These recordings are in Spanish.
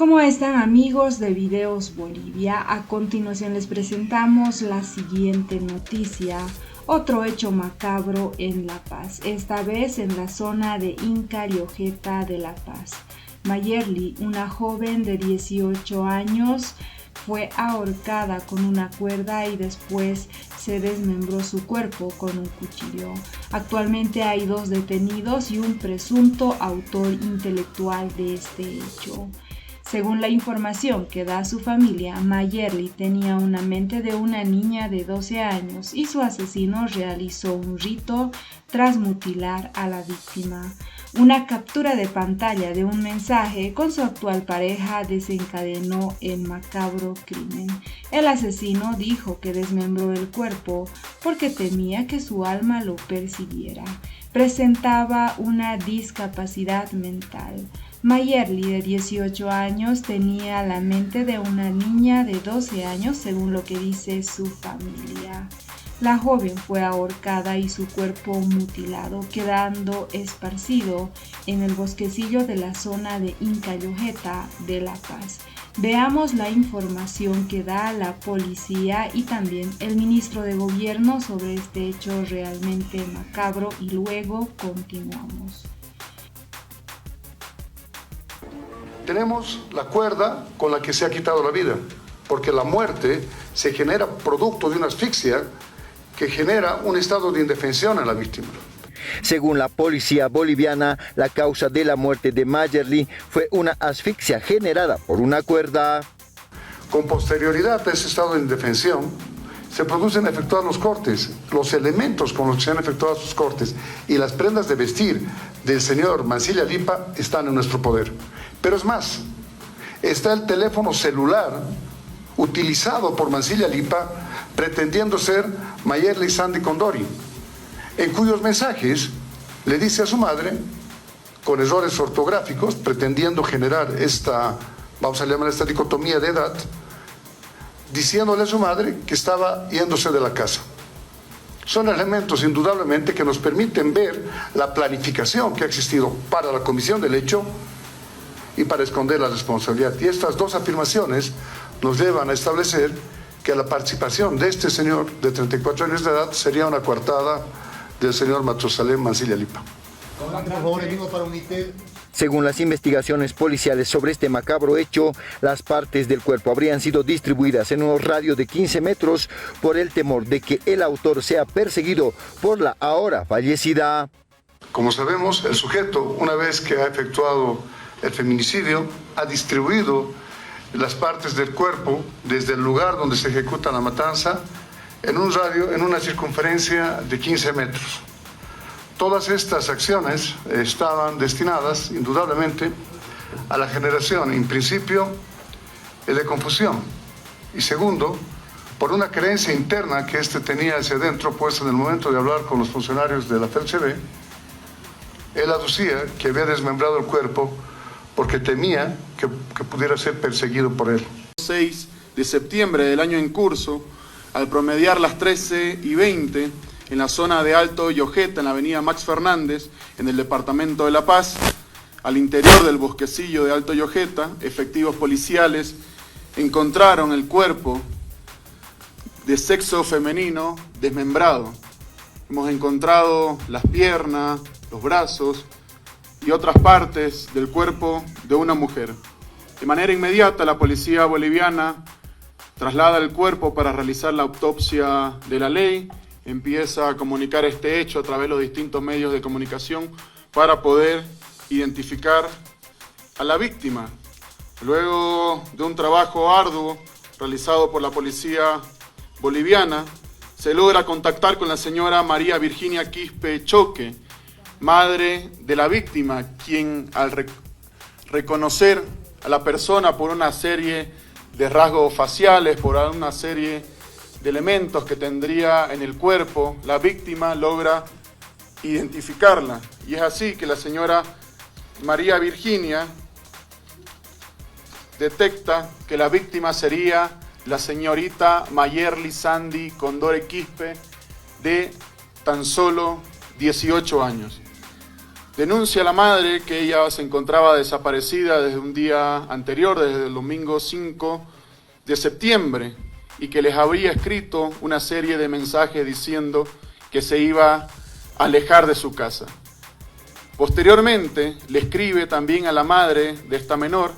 ¿Cómo están, amigos de Videos Bolivia? A continuación les presentamos la siguiente noticia. Otro hecho macabro en La Paz, esta vez en la zona de Inca Llojeta de La Paz. Mayerly, una joven de 18 años, fue ahorcada con una cuerda y después se desmembró su cuerpo con un cuchillo. Actualmente hay 2 detenidos y un presunto autor intelectual de este hecho. Según la información que da su familia, Mayerly tenía una mente de una niña de 12 años y su asesino realizó un rito tras mutilar a la víctima. Una captura de pantalla de un mensaje con su actual pareja desencadenó el macabro crimen. El asesino dijo que desmembró el cuerpo porque temía que su alma lo persiguiera. Presentaba una discapacidad mental. Mayerly, de 18 años, tenía la mente de una niña de 12 años, según lo que dice su familia. La joven fue ahorcada y su cuerpo mutilado, quedando esparcido en el bosquecillo de la zona de Inca Llojeta de La Paz. Veamos la información que da la policía y también el ministro de Gobierno sobre este hecho realmente macabro y luego continuamos. Tenemos la cuerda con la que se ha quitado la vida, porque la muerte se genera producto de una asfixia que genera un estado de indefensión en la víctima. Según la policía boliviana, la causa de la muerte de Mayerly fue una asfixia generada por una cuerda. Con posterioridad a ese estado de indefensión, se producen efectuar los cortes, los elementos con los que se han efectuado sus cortes y las prendas de vestir del señor Mancilla Lipa están en nuestro poder. Pero es más, está el teléfono celular utilizado por Mancilla Lipa pretendiendo ser Mayerly Sandy Condori, en cuyos mensajes le dice a su madre, con errores ortográficos, pretendiendo generar esta, vamos a llamar esta dicotomía de edad, diciéndole a su madre que estaba yéndose de la casa. Son elementos indudablemente que nos permiten ver la planificación que ha existido para la comisión del hecho y para esconder la responsabilidad. Y estas 2 afirmaciones nos llevan a establecer que la participación de este señor de 34 años de edad sería una coartada del señor Matusalén Mancilla Lipa. Según las investigaciones policiales sobre este macabro hecho, las partes del cuerpo habrían sido distribuidas en un radio de 15 metros por el temor de que el autor sea perseguido por la ahora fallecida. Como sabemos, el sujeto, una vez que ha efectuado el feminicidio, ha distribuido las partes del cuerpo desde el lugar donde se ejecuta la matanza en un radio, en una circunferencia de 15 metros. Todas estas acciones estaban destinadas, indudablemente, a la generación, en principio, de confusión. Y segundo, por una creencia interna que éste tenía hacia adentro, pues en el momento de hablar con los funcionarios de la FELCB, él aducía que había desmembrado el cuerpo porque temía que pudiera ser perseguido por él. 6 de septiembre del año en curso, al promediar las 13:20, en la zona de Alto Llojeta, en la avenida Max Fernández, en el departamento de La Paz, al interior del bosquecillo de Alto Llojeta, efectivos policiales encontraron el cuerpo de sexo femenino desmembrado. Hemos encontrado las piernas, los brazos y otras partes del cuerpo de una mujer. De manera inmediata, la policía boliviana traslada el cuerpo para realizar la autopsia de la ley, empieza a comunicar este hecho a través de los distintos medios de comunicación para poder identificar a la víctima. Luego de un trabajo arduo realizado por la policía boliviana, se logra contactar con la señora María Virginia Quispe Choque, madre de la víctima, quien al reconocer a la persona por una serie de rasgos faciales, por una serie de elementos que tendría en el cuerpo, la víctima logra identificarla. Y es así que la señora María Virginia detecta que la víctima sería la señorita Mayerly Sandy Condori Quispe, de tan solo 18 años. Denuncia a la madre que ella se encontraba desaparecida desde un día anterior, desde el domingo 5 de septiembre, y que les habría escrito una serie de mensajes diciendo que se iba a alejar de su casa. Posteriormente le escribe también a la madre de esta menor,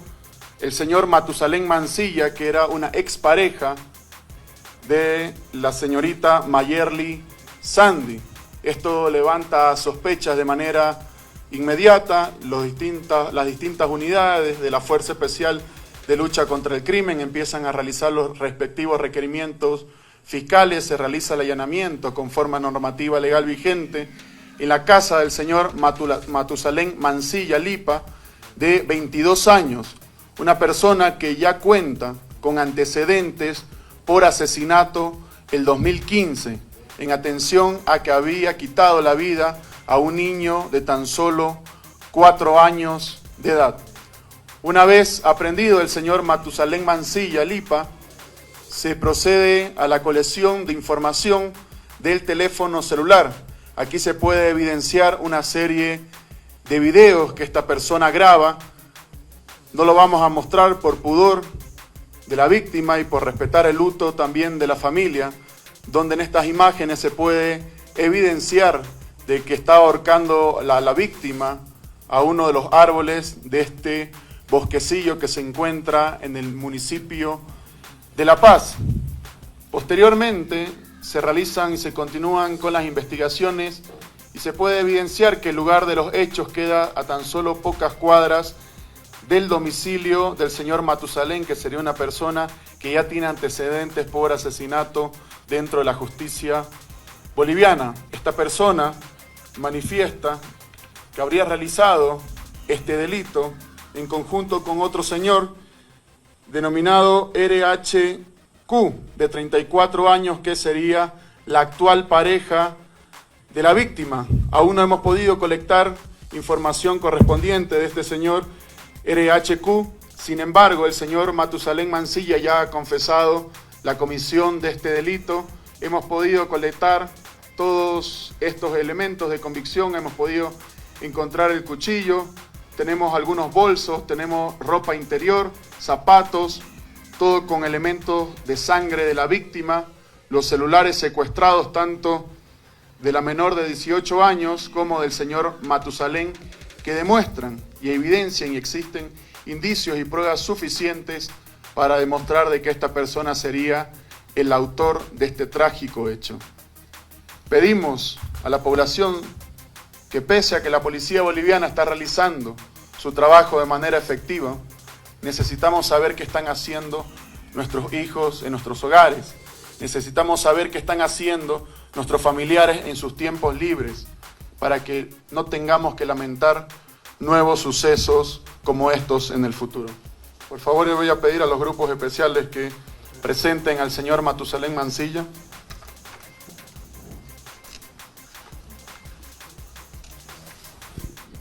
el señor Matusalén Mancilla, que era una expareja de la señorita Mayerly Sandy. Esto levanta sospechas de manera inmediata. Las distintas unidades de la Fuerza Especial de Lucha contra el Crimen empiezan a realizar los respectivos requerimientos fiscales, se realiza el allanamiento conforme a normativa legal vigente en la casa del señor Matusalén Mancilla Lipa, de 22 años, una persona que ya cuenta con antecedentes por asesinato el 2015, en atención a que había quitado la vida a un niño de tan solo 4 años de edad. Una vez aprendido el señor Matusalén Mancilla Lipa, se procede a la colección de información del teléfono celular. Aquí se puede evidenciar una serie de videos que esta persona graba. No lo vamos a mostrar por pudor de la víctima y por respetar el luto también de la familia, donde en estas imágenes se puede evidenciar de que está ahorcando la víctima a uno de los árboles de este bosquecillo que se encuentra en el municipio de La Paz. Posteriormente se realizan y se continúan con las investigaciones y se puede evidenciar que el lugar de los hechos queda a tan solo pocas cuadras del domicilio del señor Matusalén, que sería una persona que ya tiene antecedentes por asesinato dentro de la justicia boliviana. Esta persona manifiesta que habría realizado este delito en conjunto con otro señor denominado RHQ, de 34 años, que sería la actual pareja de la víctima. Aún no hemos podido colectar información correspondiente de este señor RHQ. Sin embargo, el señor Matusalén Mancilla ya ha confesado la comisión de este delito. Hemos podido colectar todos estos elementos de convicción, hemos podido encontrar el cuchillo, tenemos algunos bolsos, tenemos ropa interior, zapatos, todo con elementos de sangre de la víctima, los celulares secuestrados tanto de la menor de 18 años como del señor Matusalén, que demuestran y evidencian y existen indicios y pruebas suficientes para demostrar de que esta persona sería el autor de este trágico hecho. Pedimos a la población que, pese a que la policía boliviana está realizando su trabajo de manera efectiva, necesitamos saber qué están haciendo nuestros hijos en nuestros hogares. Necesitamos saber qué están haciendo nuestros familiares en sus tiempos libres, para que no tengamos que lamentar nuevos sucesos como estos en el futuro. Por favor, yo voy a pedir a los grupos especiales que presenten al señor Matusalén Mancilla.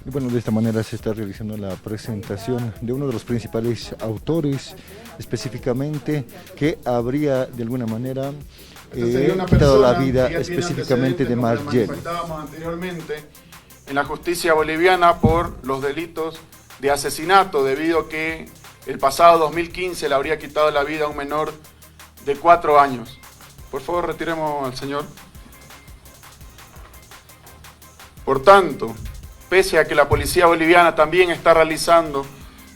Y bueno, de esta manera se está realizando la presentación de uno de los principales autores, específicamente, que habría de alguna manera quitado la vida específicamente de Mayerly. Manifestábamos anteriormente en la justicia boliviana por los delitos de asesinato, debido a que el pasado 2015 le habría quitado la vida a un menor de 4 años. Por favor, retiremos al señor. Por tanto, pese a que la policía boliviana también está realizando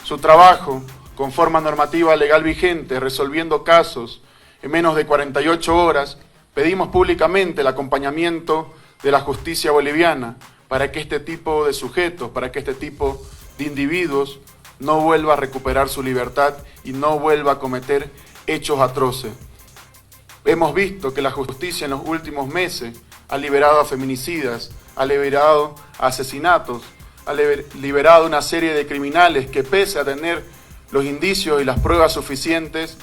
su trabajo conforme a normativa legal vigente, resolviendo casos en menos de 48 horas, pedimos públicamente el acompañamiento de la justicia boliviana para que este tipo de sujetos, para que este tipo de individuos no vuelva a recuperar su libertad y no vuelva a cometer hechos atroces. Hemos visto que la justicia en los últimos meses ha liberado a feminicidas, ha liberado a asesinatos, ha liberado una serie de criminales que, pese a tener los indicios y las pruebas suficientes,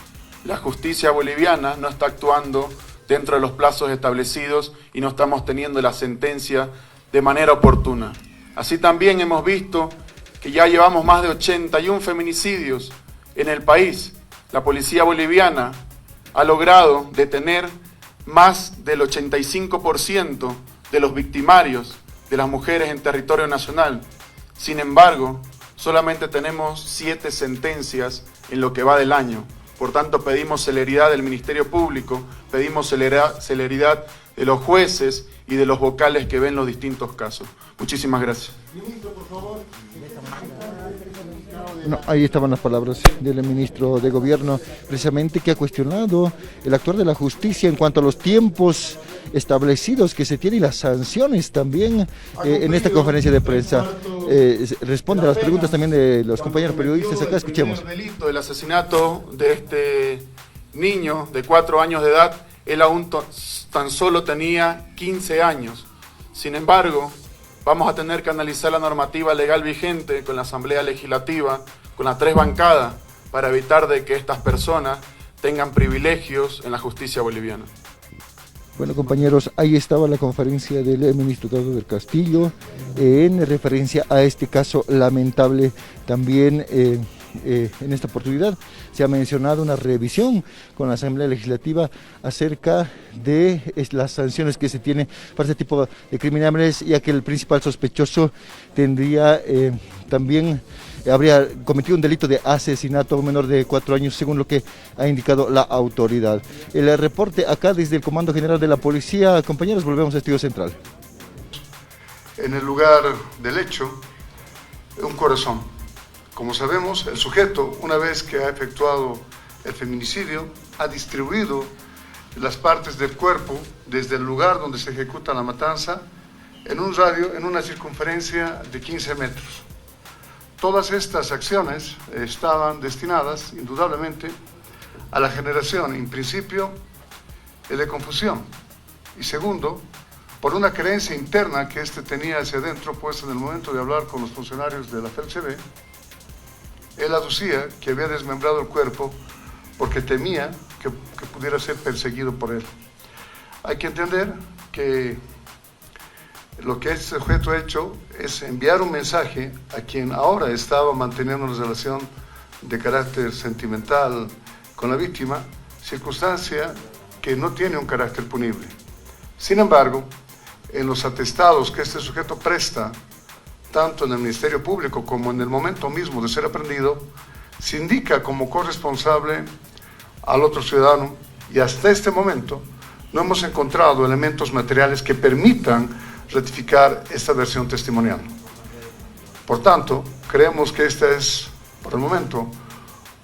la justicia boliviana no está actuando dentro de los plazos establecidos y no estamos teniendo la sentencia de manera oportuna. Así también hemos visto que ya llevamos más de 81 feminicidios en el país. La policía boliviana ha logrado detener más del 85% de los victimarios de las mujeres en territorio nacional. Sin embargo, solamente tenemos 7 sentencias en lo que va del año. Por tanto, pedimos celeridad del Ministerio Público, pedimos celeridad de los jueces y de los vocales que ven los distintos casos. Muchísimas gracias. Ministro, por favor. No, ahí estaban las palabras del ministro de Gobierno, precisamente que ha cuestionado el actuar de la justicia en cuanto a los tiempos establecidos que se tienen y las sanciones también en esta conferencia de prensa. Responde a las preguntas también de los compañeros periodistas. Acá escuchemos. El delito del asesinato de este niño de 4 años de edad, él aún tan solo tenía 15 años. Sin embargo, vamos a tener que analizar la normativa legal vigente con la Asamblea Legislativa, con las 3 bancadas, para evitar de que estas personas tengan privilegios en la justicia boliviana. Bueno, compañeros, ahí estaba la conferencia del ministro Eduardo del Castillo en referencia a este caso lamentable. También en esta oportunidad se ha mencionado una revisión con la Asamblea Legislativa acerca de las sanciones que se tiene para este tipo de criminales, ya que el principal sospechoso tendría habría cometido un delito de asesinato a un menor de 4 años, según lo que ha indicado la autoridad. El reporte acá desde el Comando General de la Policía. Compañeros, volvemos a Estudio Central. En el lugar del hecho, un corazón. Como sabemos, el sujeto, una vez que ha efectuado el feminicidio, ha distribuido las partes del cuerpo desde el lugar donde se ejecuta la matanza en un radio, en una circunferencia de 15 metros. Todas estas acciones estaban destinadas, indudablemente, a la generación, en principio, de confusión. Y segundo, por una creencia interna que éste tenía hacia adentro, pues en el momento de hablar con los funcionarios de la FELCB, él aducía que había desmembrado el cuerpo porque temía que pudiera ser perseguido por él. Hay que entender que lo que este sujeto ha hecho es enviar un mensaje a quien ahora estaba manteniendo una relación de carácter sentimental con la víctima, circunstancia que no tiene un carácter punible. Sin embargo, en los atestados que este sujeto presta, tanto en el Ministerio Público como en el momento mismo de ser aprendido, se indica como corresponsable al otro ciudadano, y hasta este momento no hemos encontrado elementos materiales que permitan ratificar esta versión testimonial. Por tanto, creemos que esta es, por el momento,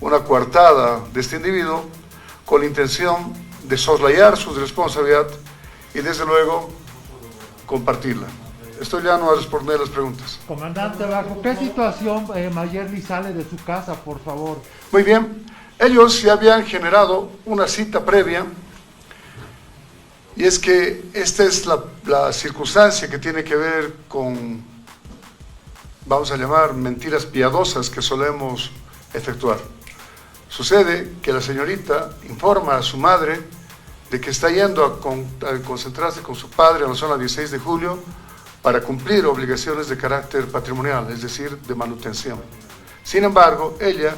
una coartada de este individuo con la intención de soslayar su responsabilidad y, desde luego, compartirla. Estoy llano a responder las preguntas. Comandante, ¿bajo qué situación Mayerly sale de su casa, por favor? Muy bien. Ellos ya habían generado una cita previa, y es que esta es la circunstancia que tiene que ver con, vamos a llamar, mentiras piadosas que solemos efectuar. Sucede que la señorita informa a su madre de que está yendo a concentrarse con su padre en la zona 16 de julio para cumplir obligaciones de carácter patrimonial, es decir, de manutención. Sin embargo, ella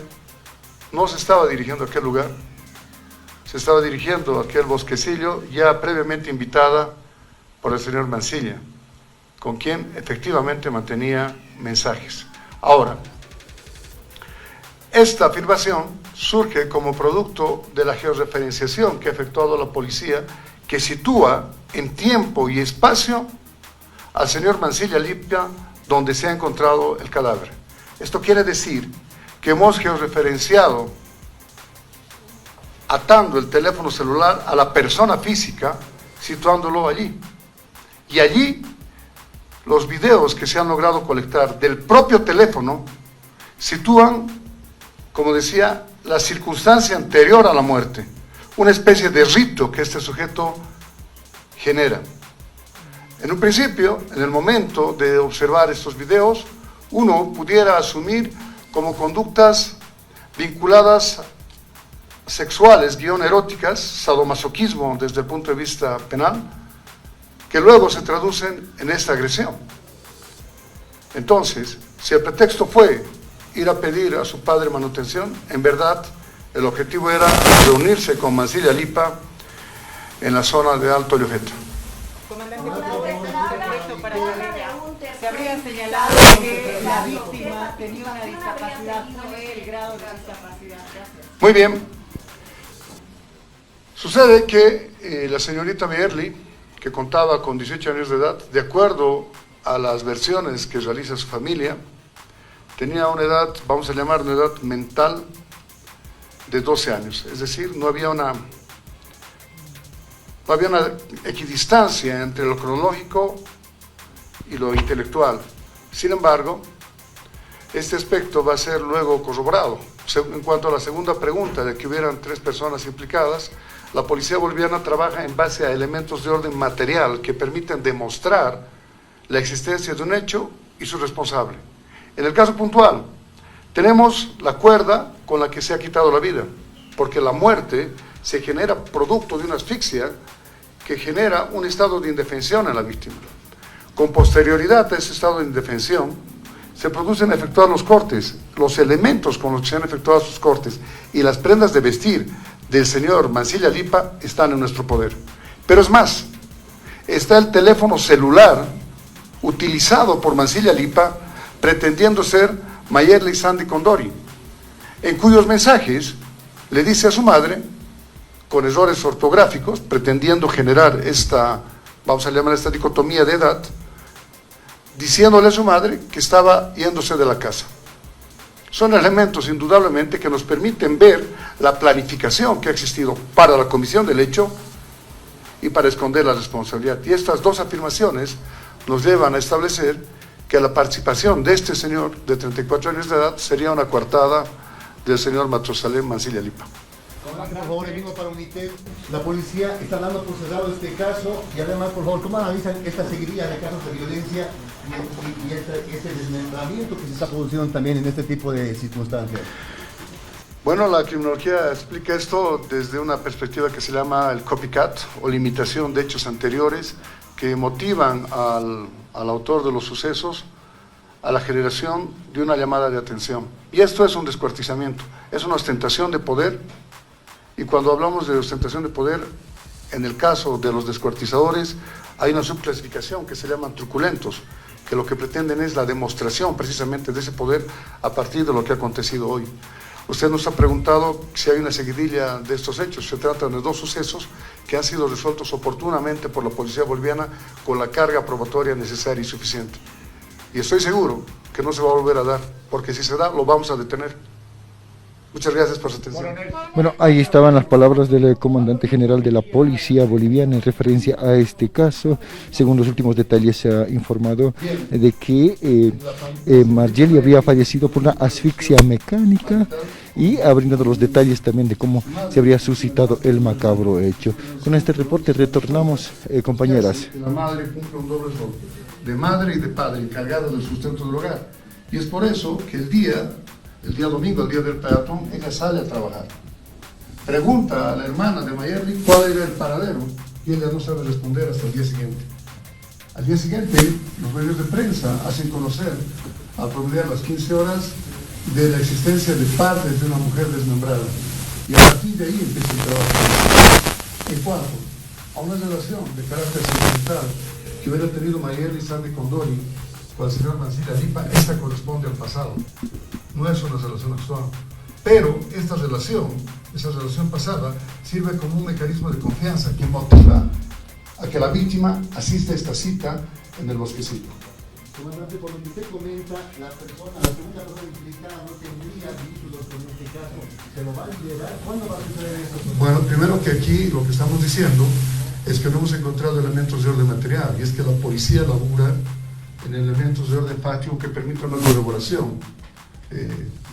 no se estaba dirigiendo a aquel lugar, se estaba dirigiendo a aquel bosquecillo ya previamente invitada por el señor Mancilla, con quien efectivamente mantenía mensajes. Ahora, esta afirmación surge como producto de la georreferenciación que ha efectuado la policía, que sitúa en tiempo y espacio al señor Mancilla Lipa donde se ha encontrado el cadáver. Esto quiere decir que hemos georreferenciado atando el teléfono celular a la persona física, situándolo allí. Y allí, los videos que se han logrado colectar del propio teléfono sitúan, como decía, la circunstancia anterior a la muerte, una especie de rito que este sujeto genera. En un principio, en el momento de observar estos videos, uno pudiera asumir como conductas vinculadas sexuales, eróticas, sadomasoquismo desde el punto de vista penal, que luego se traducen en esta agresión. Entonces, si el pretexto fue ir a pedir a su padre manutención, en verdad el objetivo era reunirse con Mancilla Lipa en la zona de Alto Llojeta. Comandante, ¿perfecto para la Se habría señalado que la víctima tenía una discapacidad. ¿Fue el grado de discapacidad? Gracias. Muy bien. Sucede que la señorita Mayerly, que contaba con 18 años de edad, de acuerdo a las versiones que realiza su familia, tenía una edad, vamos a llamar una edad mental de 12 años. Es decir, no había una equidistancia entre lo cronológico y lo intelectual. Sin embargo, este aspecto va a ser luego corroborado. En cuanto a la segunda pregunta de que hubieran 3 personas implicadas, la policía boliviana trabaja en base a elementos de orden material que permiten demostrar la existencia de un hecho y su responsable. En el caso puntual, tenemos la cuerda con la que se ha quitado la vida, porque la muerte se genera producto de una asfixia que genera un estado de indefensión en la víctima. Con posterioridad a ese estado de indefensión, se producen efectuar los cortes, los elementos con los que se han efectuado sus cortes y las prendas de vestir del señor Mancilla Lipa están en nuestro poder. Pero es más, está el teléfono celular utilizado por Mancilla Lipa pretendiendo ser Mayerly Sandy Condori, en cuyos mensajes le dice a su madre, con errores ortográficos, pretendiendo generar esta, vamos a llamar esta dicotomía de edad, diciéndole a su madre que estaba yéndose de la casa. Son elementos indudablemente que nos permiten ver la planificación que ha existido para la comisión del hecho y para esconder la responsabilidad. Y estas dos afirmaciones nos llevan a establecer que la participación de este señor de 34 años de edad sería una coartada del señor Matusalén Mancilla Lipa. Por favor, el mismo para UNITED. La policía está dando por cerrado este caso y además, por favor, ¿cómo analizan esta seguidilla de casos de violencia y este desmembramiento que se está produciendo también en este tipo de circunstancias? Bueno, la criminología explica esto desde una perspectiva que se llama el copycat o limitación de hechos anteriores que motivan al autor de los sucesos a la generación de una llamada de atención. Y esto es un descuartizamiento, es una ostentación de poder. Y cuando hablamos de ostentación de poder, en el caso de los descuartizadores, hay una subclasificación que se llaman truculentos, que lo que pretenden es la demostración precisamente de ese poder a partir de lo que ha acontecido hoy. Usted nos ha preguntado si hay una seguidilla de estos hechos. Se trata de 2 sucesos que han sido resueltos oportunamente por la policía boliviana con la carga probatoria necesaria y suficiente. Y estoy seguro que no se va a volver a dar, porque si se da, lo vamos a detener. Muchas gracias por su atención. Bueno, ahí estaban las palabras del comandante general de la policía boliviana en referencia a este caso. Según los últimos detalles se ha informado de que Mayerly habría fallecido por una asfixia mecánica y ha brindado los detalles también de cómo se habría suscitado el macabro hecho. Con este reporte retornamos, compañeras. La madre cumple un doble rol, de madre y de padre, encargada del sustento del hogar. Y es por eso que el día domingo, el día del peatón, ella sale a trabajar. Pregunta a la hermana de Mayerly cuál era el paradero y ella no sabe responder hasta el día siguiente. Al día siguiente, los medios de prensa hacen conocer, al promediar las 15 horas, de la existencia de padres de una mujer desmembrada. Y a partir de ahí empieza el trabajo. En cuanto a una relación de carácter sentimental que hubiera tenido Mayerly Sandy Condori con el señor Mancilla Lipa, esta corresponde al pasado. No es una relación actual. Pero esa relación pasada, sirve como un mecanismo de confianza que motiva a que la víctima asista a esta cita en el bosquecito. Comandante, por lo que usted comenta, la segunda persona implicada no tendría vínculos con este caso. ¿Se lo va a liberar? ¿Cuándo va a suceder esto? Bueno, primero que aquí lo que estamos diciendo es que no hemos encontrado elementos de orden material, y es que la policía labura en elementos de orden fáctico que permitan una corroboración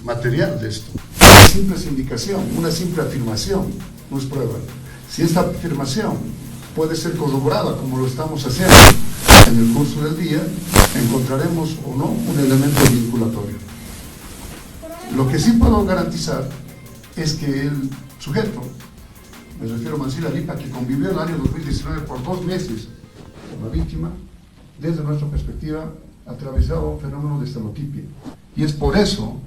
material de esto. Una simple indicación, una simple afirmación no es prueba. Si esta afirmación puede ser corroborada como lo estamos haciendo en el curso del día, encontraremos o no un elemento vinculatorio. Lo que sí puedo garantizar es que el sujeto, me refiero a Mancilla Lipa, que convivió en el año 2019 por 2 meses con la víctima, desde nuestra perspectiva atravesaba un fenómeno de estenotipia. Y es por eso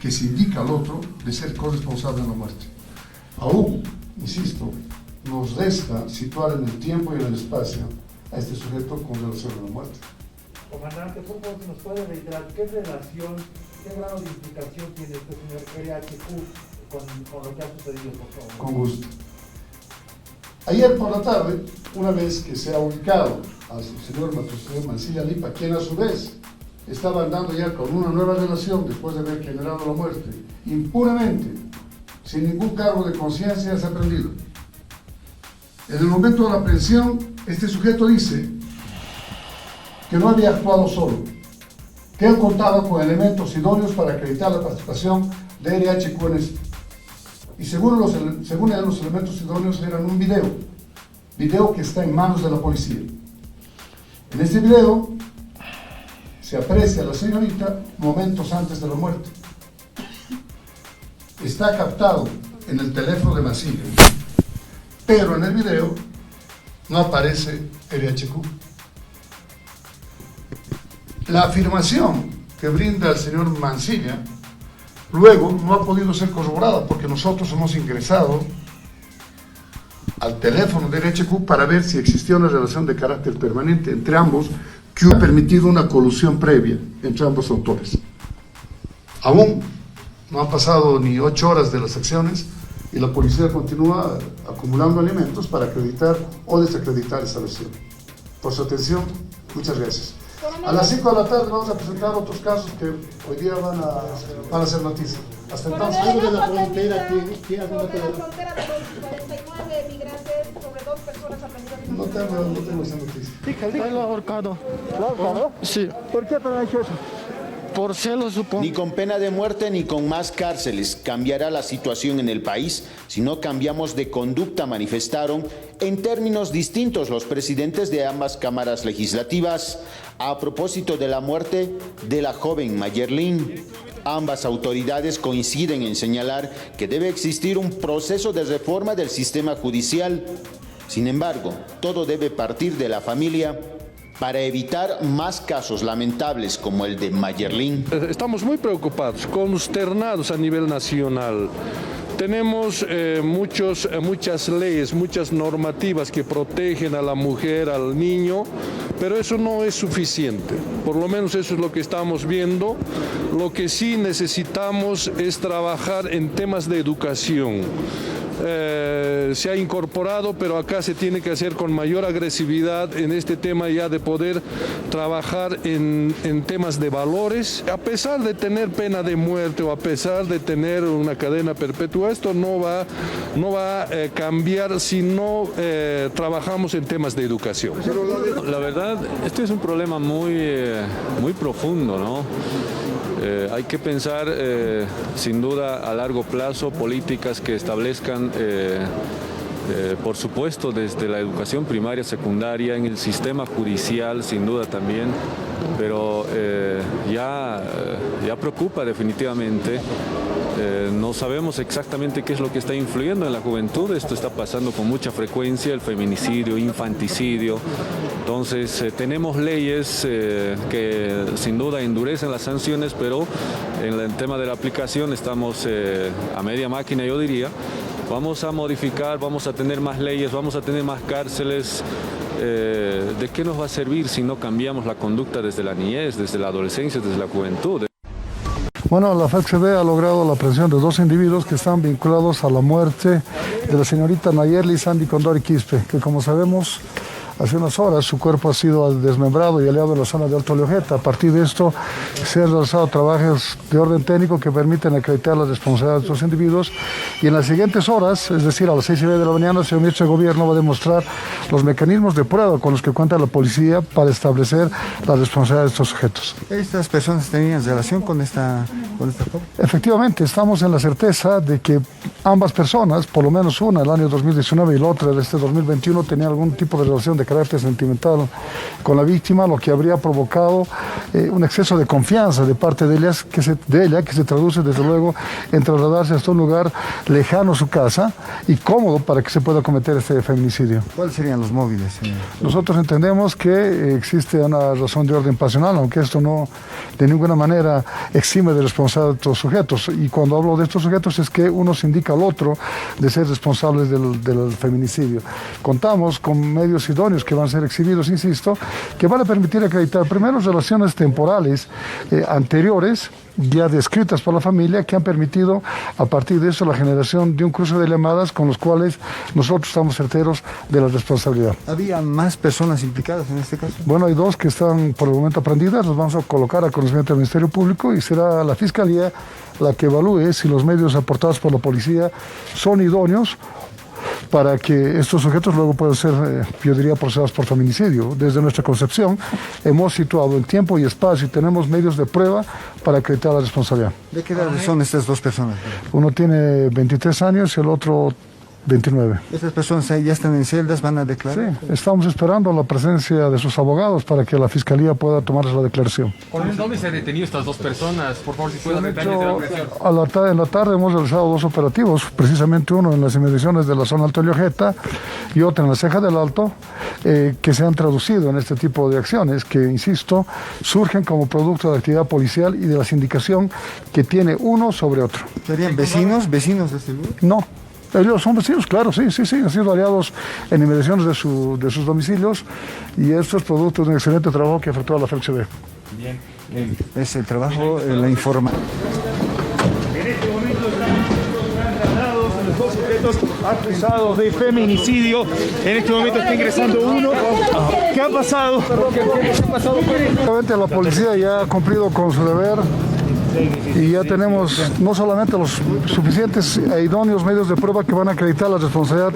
que se indica al otro de ser corresponsable en la muerte. Aún, insisto, nos resta situar en el tiempo y en el espacio a este sujeto con relación a la muerte. Comandante, por favor, si nos puede reiterar qué relación, qué grado de implicación tiene este señor RHQ con lo que ha sucedido, por favor. Con gusto. Ayer por la tarde, una vez que se ha ubicado al señor Mancilla Lipa, quien a su vez estaba andando ya con una nueva relación después de haber generado la muerte, impunemente, sin ningún cargo de conciencia, se ha prendido. En el momento de la aprehensión, este sujeto dice que no había actuado solo, que él contaba con elementos idóneos para acreditar la participación de RHQ en esto. Y según él, los elementos idóneos eran un video que está en manos de la policía. En este video se aprecia a la señorita momentos antes de la muerte. Está captado en el teléfono de Mancilla, pero en el video no aparece RHQ. La afirmación que brinda el señor Mancilla luego no ha podido ser corroborada porque nosotros hemos ingresado al teléfono de RHQ para ver si existía una relación de carácter permanente entre ambos que ha permitido una colusión previa entre ambos autores. Aún no han pasado ni 8 horas de las acciones y la policía continúa acumulando elementos para acreditar o desacreditar esa versión. Por su atención, muchas gracias. A las 5 de la tarde vamos a presentar otros casos que hoy día van a ser noticia. Hasta entonces. Sobre la frontera de los 49 migrantes, sobre 2 personas aprendidas. No tengo esa noticia. Lo ha ahorcado. ¿Lo ha ahorcado? Sí. ¿Por qué te ha hecho eso? Por celos, supongo. Ni con pena de muerte ni con más cárceles cambiará la situación en el país si no cambiamos de conducta, manifestaron en términos distintos los presidentes de ambas cámaras legislativas a propósito de la muerte de la joven Mayerlin. Ambas autoridades coinciden en señalar que debe existir un proceso de reforma del sistema judicial. Sin embargo, todo debe partir de la familia para evitar más casos lamentables como el de Mayerlin. Estamos muy preocupados, consternados a nivel nacional. Tenemos muchas leyes, muchas normativas que protegen a la mujer, al niño, pero eso no es suficiente. Por lo menos eso es lo que estamos viendo. Lo que sí necesitamos es trabajar en temas de educación. Se ha incorporado, pero acá se tiene que hacer con mayor agresividad en este tema ya de poder trabajar en temas de valores. A pesar de tener pena de muerte o a pesar de tener una cadena perpetua, esto no va a cambiar si no trabajamos en temas de educación. La verdad, este es un problema muy profundo, ¿no? Hay que pensar, sin duda, a largo plazo, políticas que establezcan, por supuesto, desde la educación primaria, secundaria, en el sistema judicial, sin duda también, pero ya preocupa definitivamente. No sabemos exactamente qué es lo que está influyendo en la juventud. Esto está pasando con mucha frecuencia, el feminicidio, infanticidio. Entonces tenemos leyes que sin duda endurecen las sanciones, pero en el tema de la aplicación estamos a media máquina, yo diría. Vamos a modificar, vamos a tener más leyes, vamos a tener más cárceles. ¿De qué nos va a servir si no cambiamos la conducta desde la niñez, desde la adolescencia, desde la juventud? Bueno, la FECB ha logrado la aprehensión de 2 individuos que están vinculados a la muerte de la señorita Nayerli Sandy Condori Quispe, que como sabemos, hace unas horas su cuerpo ha sido desmembrado y aliado en la zona de Alto Llojeta. A partir de esto se han realizado trabajos de orden técnico que permiten acreditar las responsabilidades de estos individuos y en las siguientes horas, es decir a las 6:30 de la mañana, el señor ministro de Gobierno va a demostrar los mecanismos de prueba con los que cuenta la policía para establecer la responsabilidad de estos sujetos. ¿Estas personas tenían relación con esta joven? Efectivamente, estamos en la certeza de que ambas personas, por lo menos una el año 2019 y la otra de este 2021, tenían algún tipo de relación de carácter sentimental con la víctima, lo que habría provocado un exceso de confianza de parte de ella que se traduce desde luego en trasladarse hasta un lugar lejano a su casa y cómodo para que se pueda cometer este feminicidio. ¿Cuáles serían los móviles? Nosotros entendemos que existe una razón de orden pasional, aunque esto no de ninguna manera exime de responsabilidad responsabilidad de estos sujetos. Y cuando hablo de estos sujetos es que uno se indica al otro de ser responsables del feminicidio. Contamos con medios idóneos que van a ser exhibidos, insisto, que van a permitir acreditar primero relaciones temporales anteriores, ya descritas por la familia, que han permitido a partir de eso la generación de un cruce de llamadas con los cuales nosotros estamos certeros de la responsabilidad. ¿Había más personas implicadas en este caso? Bueno, hay dos que están por el momento aprendidas, los vamos a colocar a conocimiento del Ministerio Público y será la Fiscalía la que evalúe si los medios aportados por la policía son idóneos para que estos sujetos luego puedan ser, yo diría, procesados por feminicidio. Desde nuestra concepción hemos situado en tiempo y espacio y tenemos medios de prueba para acreditar la responsabilidad. ¿De qué edad son estas dos personas? Uno tiene 23 años y el otro 29. ¿Estas personas ya están en celdas, van a declarar? Sí, estamos esperando la presencia de sus abogados para que la Fiscalía pueda tomarles la declaración. ¿Dónde se han detenido estas dos personas? Por favor, si pueden detalles de la agresión. En la tarde hemos realizado dos operativos, precisamente uno en las inmediaciones de la zona Alto Llojeta y otro en la Ceja del Alto, que se han traducido en este tipo de acciones que, insisto, surgen como producto de la actividad policial y de la sindicación que tiene uno sobre otro. ¿Serían vecinos de este lugar? No. Ellos son vecinos, claro, sí, han sido aliados en inmediaciones de sus domicilios y esto es producto de un excelente trabajo que efectúa la FELCB. Bien. Es el trabajo, la información. En este momento están trasladados los dos sujetos acusados de feminicidio. En este momento está ingresando uno. ¿Qué ha pasado? La policía ya ha cumplido con su deber. Y ya tenemos no solamente los suficientes e idóneos medios de prueba que van a acreditar la responsabilidad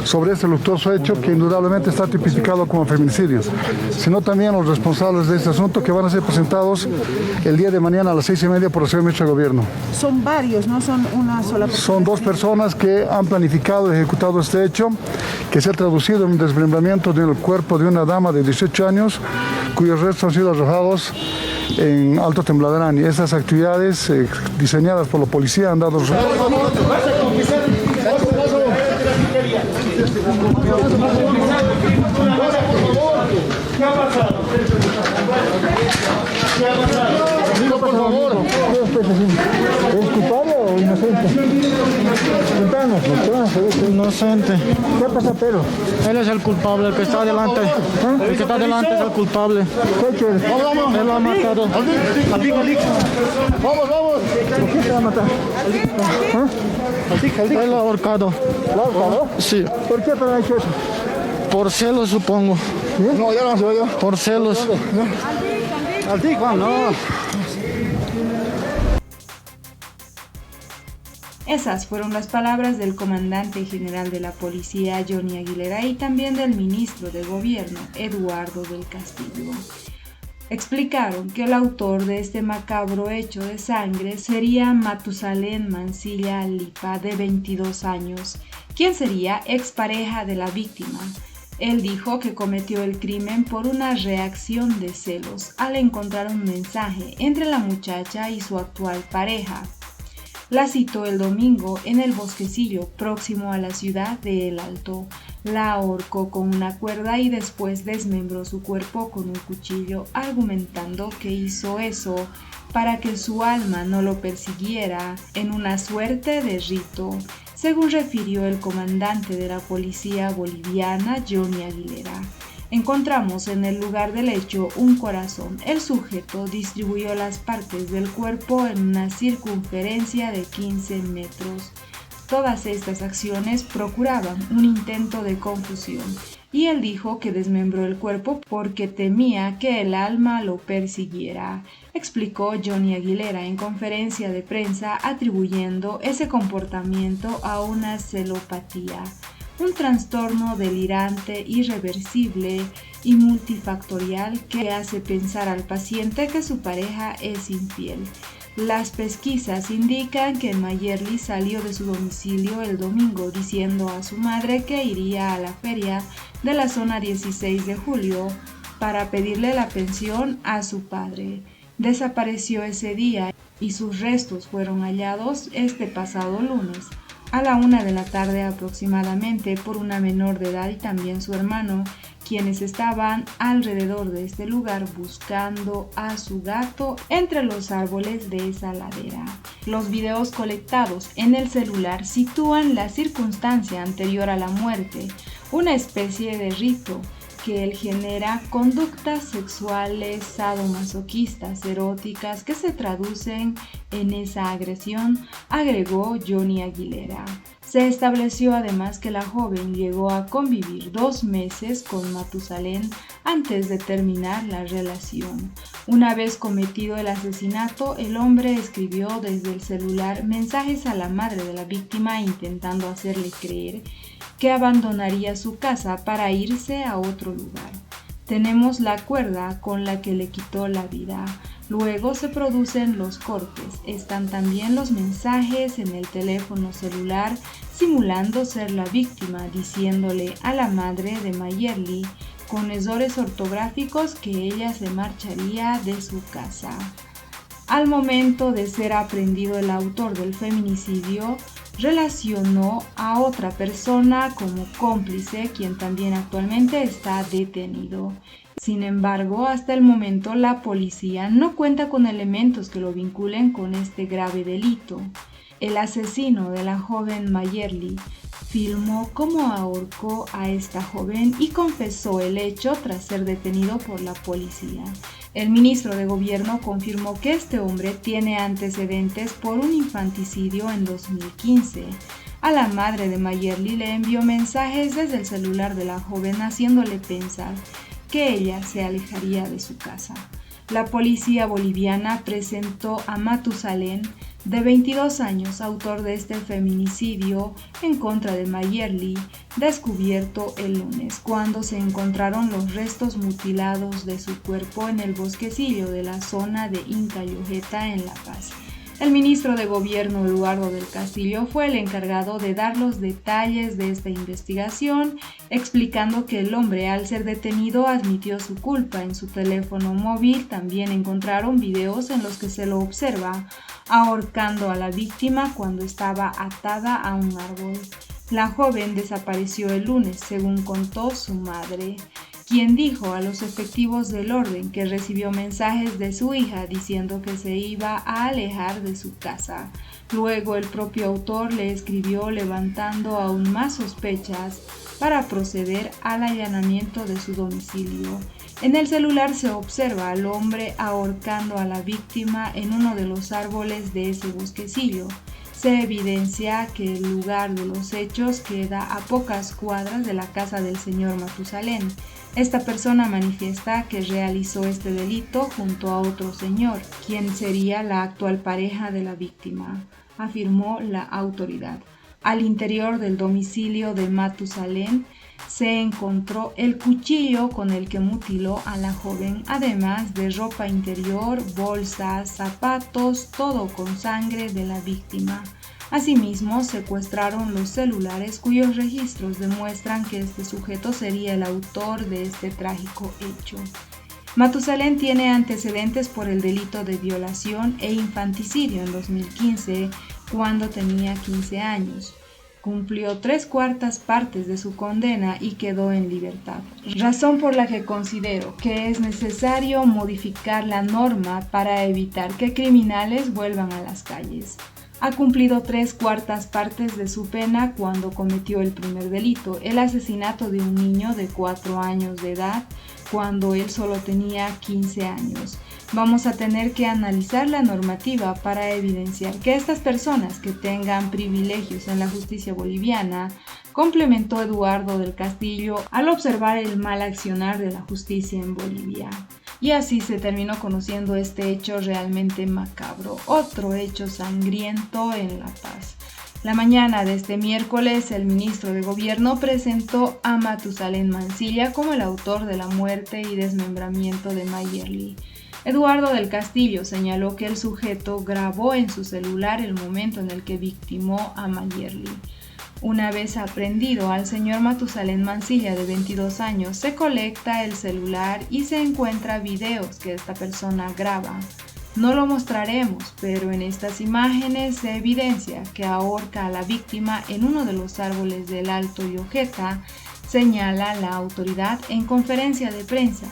sobre este luctuoso hecho que indudablemente está tipificado como feminicidios, sino también los responsables de este asunto que van a ser presentados el día de mañana a las 6:30 por el señor ministro de Gobierno. Son varios, no son una sola persona. Son dos personas que han planificado y ejecutado este hecho, que se ha traducido en un desmembramiento del cuerpo de una dama de 18 años, cuyos restos han sido arrojados en Alto Tembladerán, y esas actividades diseñadas por la policía han dado resultados. ¿Qué ha pasado? Por favor, ¿es culpable o inocente? Inocente. ¿Qué pasa, pero? Él es el culpable, el que está delante. El que está delante es el culpable. ¿Qué quieres? Él lo ha matado. Vamos. ¿Por qué te va a matar? Él lo ha ahorcado. ¿Lo ha ahorcado? Sí. ¿Por qué te ha hecho eso? Por celos, supongo. No, ya no se yo. Por celos. Al ti, Juan, no. Esas fueron las palabras del comandante general de la policía, Johnny Aguilera, y también del ministro de Gobierno, Eduardo del Castillo. Explicaron que el autor de este macabro hecho de sangre sería Matusalén Mancilla Lipa, de 22 años, quien sería expareja de la víctima. Él dijo que cometió el crimen por una reacción de celos al encontrar un mensaje entre la muchacha y su actual pareja. La citó el domingo en el bosquecillo próximo a la ciudad de El Alto. La ahorcó con una cuerda y después desmembró su cuerpo con un cuchillo, argumentando que hizo eso para que su alma no lo persiguiera en una suerte de rito, según refirió el comandante de la policía boliviana, Johnny Aguilera. Encontramos en el lugar del hecho un corazón. El sujeto distribuyó las partes del cuerpo en una circunferencia de 15 metros. Todas estas acciones procuraban un intento de confusión, y él dijo que desmembró el cuerpo porque temía que el alma lo persiguiera, explicó Johnny Aguilera en conferencia de prensa, atribuyendo ese comportamiento a una celopatía, un trastorno delirante, irreversible y multifactorial que hace pensar al paciente que su pareja es infiel. Las pesquisas indican que Mayerly salió de su domicilio el domingo diciendo a su madre que iría a la feria de la zona 16 de julio para pedirle la pensión a su padre. Desapareció ese día y sus restos fueron hallados este pasado lunes. a la 1 de la tarde aproximadamente por una menor de edad y también su hermano, quienes estaban alrededor de este lugar buscando a su gato entre los árboles de esa ladera. Los videos colectados en el celular sitúan la circunstancia anterior a la muerte, una especie de rito que él genera conductas sexuales sadomasoquistas eróticas que se traducen en esa agresión, agregó Johnny Aguilera. Se estableció además que la joven llegó a convivir 2 meses con Matusalén antes de terminar la relación. Una vez cometido el asesinato, el hombre escribió desde el celular mensajes a la madre de la víctima intentando hacerle creer que abandonaría su casa para irse a otro lugar. Tenemos la cuerda con la que le quitó la vida. Luego se producen los cortes. Están también los mensajes en el teléfono celular simulando ser la víctima, diciéndole a la madre de Mayerly con errores ortográficos que ella se marcharía de su casa. Al momento de ser aprehendido el autor del feminicidio, relacionó a otra persona como cómplice, quien también actualmente está detenido. Sin embargo, hasta el momento la policía no cuenta con elementos que lo vinculen con este grave delito. El asesino de la joven Mayerly filmó cómo ahorcó a esta joven y confesó el hecho tras ser detenido por la policía. El ministro de Gobierno confirmó que este hombre tiene antecedentes por un infanticidio en 2015. A la madre de Mayerly le envió mensajes desde el celular de la joven haciéndole pensar que ella se alejaría de su casa. La policía boliviana presentó a Matusalén, de 22 años, autor de este feminicidio en contra de Mayerly, descubierto el lunes, cuando se encontraron los restos mutilados de su cuerpo en el bosquecillo de la zona de Incayojeta en La Paz. El ministro de Gobierno, Eduardo del Castillo, fue el encargado de dar los detalles de esta investigación, explicando que el hombre, al ser detenido, admitió su culpa. En su teléfono móvil también encontraron videos en los que se lo observa ahorcando a la víctima cuando estaba atada a un árbol. La joven desapareció el lunes, según contó su madre, quien dijo a los efectivos del orden que recibió mensajes de su hija diciendo que se iba a alejar de su casa. Luego el propio autor le escribió levantando aún más sospechas para proceder al allanamiento de su domicilio. En el celular se observa al hombre ahorcando a la víctima en uno de los árboles de ese bosquecillo. Se evidencia que el lugar de los hechos queda a pocas cuadras de la casa del señor Matusalén. Esta persona manifiesta que realizó este delito junto a otro señor, quien sería la actual pareja de la víctima, afirmó la autoridad. Al interior del domicilio de Matusalén se encontró el cuchillo con el que mutiló a la joven, además de ropa interior, bolsas, zapatos, todo con sangre de la víctima. Asimismo, secuestraron los celulares cuyos registros demuestran que este sujeto sería el autor de este trágico hecho. Matusalén tiene antecedentes por el delito de violación e infanticidio en 2015, cuando tenía 15 años. Cumplió 3/4 partes de su condena y quedó en libertad, razón por la que considero que es necesario modificar la norma para evitar que criminales vuelvan a las calles. Ha cumplido 3/4 partes de su pena cuando cometió el primer delito, el asesinato de un niño de 4 años de edad, cuando él solo tenía 15 años. Vamos a tener que analizar la normativa para evidenciar que estas personas que tengan privilegios en la justicia boliviana, complementó Eduardo del Castillo al observar el mal accionar de la justicia en Bolivia. Y así se terminó conociendo este hecho realmente macabro, otro hecho sangriento en La Paz. La mañana de este miércoles, el ministro de Gobierno presentó a Matusalén Mancilla como el autor de la muerte y desmembramiento de Mayerly. Eduardo del Castillo señaló que el sujeto grabó en su celular el momento en el que victimó a Mayerly. Una vez aprehendido al señor Matusalén Mancilla, de 22 años, se colecta el celular y se encuentra videos que esta persona graba. No lo mostraremos, pero en estas imágenes se evidencia que ahorca a la víctima en uno de los árboles del Alto Yojeta, señala la autoridad en conferencia de prensa.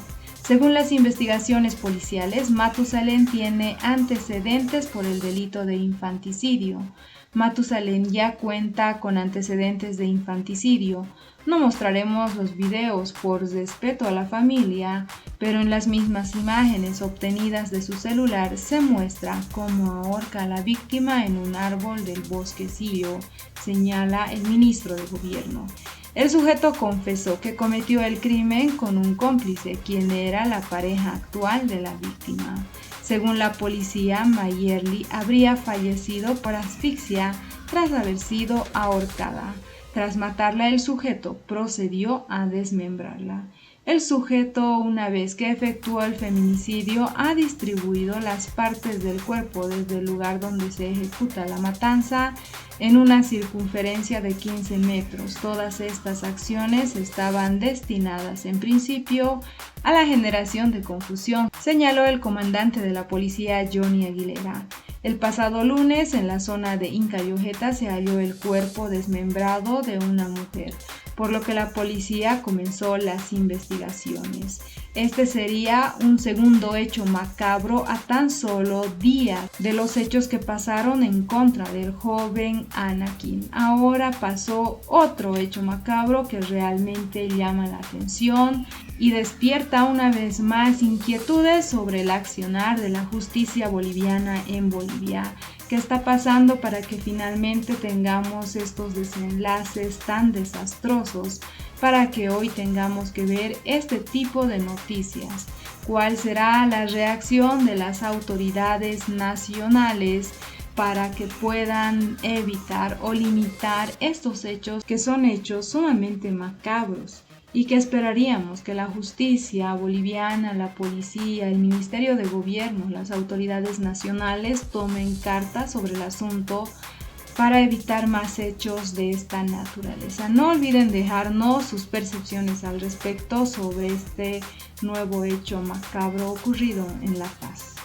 Según las investigaciones policiales, Matusalén tiene antecedentes por el delito de infanticidio. Matusalén ya cuenta con antecedentes de infanticidio. No mostraremos los videos por respeto a la familia, pero en las mismas imágenes obtenidas de su celular se muestra cómo ahorca a la víctima en un árbol del bosquecillo, señala el ministro de Gobierno. El sujeto confesó que cometió el crimen con un cómplice, quien era la pareja actual de la víctima. Según la policía, Mayerly habría fallecido por asfixia tras haber sido ahorcada. Tras matarla, el sujeto procedió a desmembrarla. El sujeto, una vez que efectuó el feminicidio, ha distribuido las partes del cuerpo desde el lugar donde se ejecuta la matanza en una circunferencia de 15 metros. Todas estas acciones estaban destinadas en principio a la generación de confusión, señaló el comandante de la policía Johnny Aguilera. El pasado lunes, en la zona de Inca Yojeta, se halló el cuerpo desmembrado de una mujer, por lo que la policía comenzó las investigaciones. Este sería un segundo hecho macabro a tan solo días de los hechos que pasaron en contra del joven Anakin. Ahora pasó otro hecho macabro que realmente llama la atención y despierta una vez más inquietudes sobre el accionar de la justicia boliviana en Bolivia. ¿Qué está pasando para que finalmente tengamos estos desenlaces tan desastrosos? Para que hoy tengamos que ver este tipo de noticias. ¿Cuál será la reacción de las autoridades nacionales para que puedan evitar o limitar estos hechos que son hechos sumamente macabros? Y que esperaríamos que la justicia boliviana, la policía, el Ministerio de Gobierno, las autoridades nacionales tomen cartas sobre el asunto para evitar más hechos de esta naturaleza. No olviden dejarnos sus percepciones al respecto sobre este nuevo hecho macabro ocurrido en La Paz.